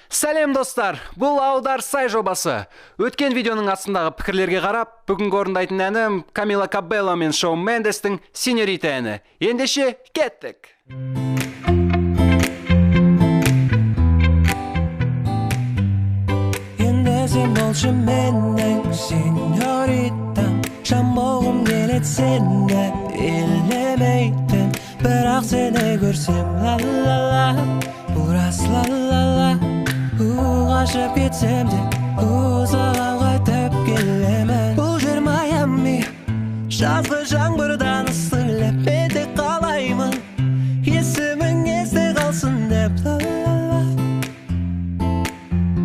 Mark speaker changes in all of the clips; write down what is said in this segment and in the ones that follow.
Speaker 1: Сәлем достар, бұл Аудар Сай жобасы. Өткен видеоның астындағы пікірлерге қарап, бүгінгі орындайтын әнім Камила Кабелло мен Шон Мендестің Сеньорита әні. Ендеше кеттік.
Speaker 2: Енді сен болшы менің сеньоритам, жан болғым келеді сені елемейтін, бірақ сені көрсем ла-ла-ла, бұрас ла-ла-ла. Ғашып кетсем де саған қайтып келемін. Бұл жер Майами, жазғы жаңбырдан ыстық, мен де қалаймын есімің есте қалсын деп. Ла-ла-ла,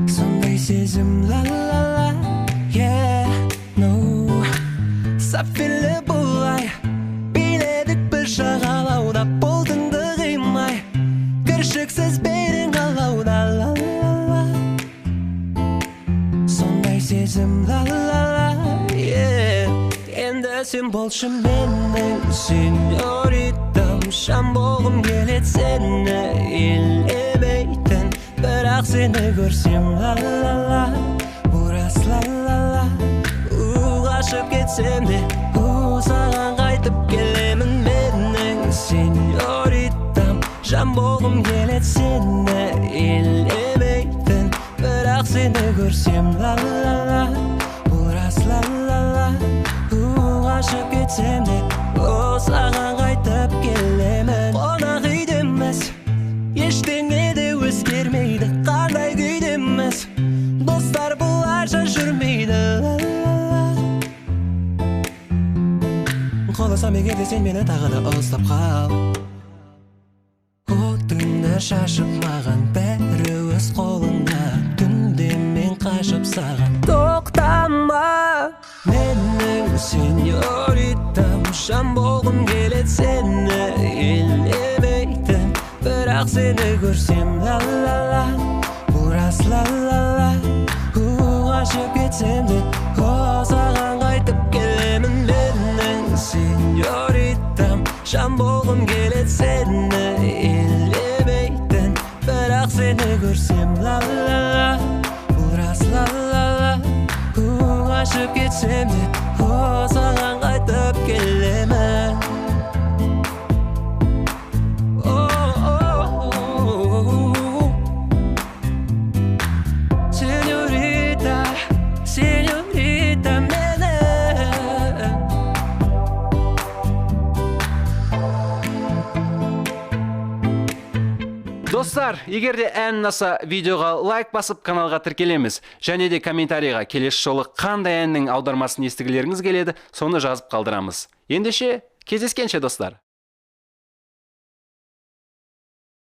Speaker 2: сондай сезім. Ла-ла-ла, yeah, no. Сапфирлі бұлай биледік біз жағалауда, бұлтыңды қимай кіршіксіз бейдің қалауда. Сезім, ла-ла-ла, yeah. Енді сен болшы менің сеньоритам, жан болғым келеді сені елемейтін, бірақ сені көрсем ла-ла-ла, бұрас ла-ла-ла. Ғашып кетсем де саған қайтып келемін менің сеньоритам, жан болғым келеді сені елемейтін, бірақ сені көрсем ла-ла-ла, бұрас ла-ла-ла. Ғашып кетсем де саған қайтып келемін. Қонақ үйдеміз, ештеңе де өзгермейді, қандай күйдеміз, достар бұларша жүрмейді. Қоласам егер де сен мені тағы да ұстап қал, отыңды шашып маған бәрі өз қолыңа, түнде мен қашып саған тоқтама. Менің сеньоритам, жан болғым келеді сені елемейтін, бірақ сені көрсем ла-ла-ла, бұрас ла-ла-ла. Ғашып кетсем де саған қайтып келемін менің сеньоритам, жан болғым келеді сені елемейтін, бірақ сені көрсем ла-ла-ла, бұрас ла-ла-ла. Ғашып кетсем де саған қайтып келемін. Сеньорита, сеньорита менің.
Speaker 1: Достар, егер де ән ұнаса, видеоға лайк басып каналға тіркелеміз. Және де комментарийға келесі жолы қандай әннің аудармасын естігілеріңіз келеді, соны жазып қалдырамыз. Ендеше, кездескенше достар.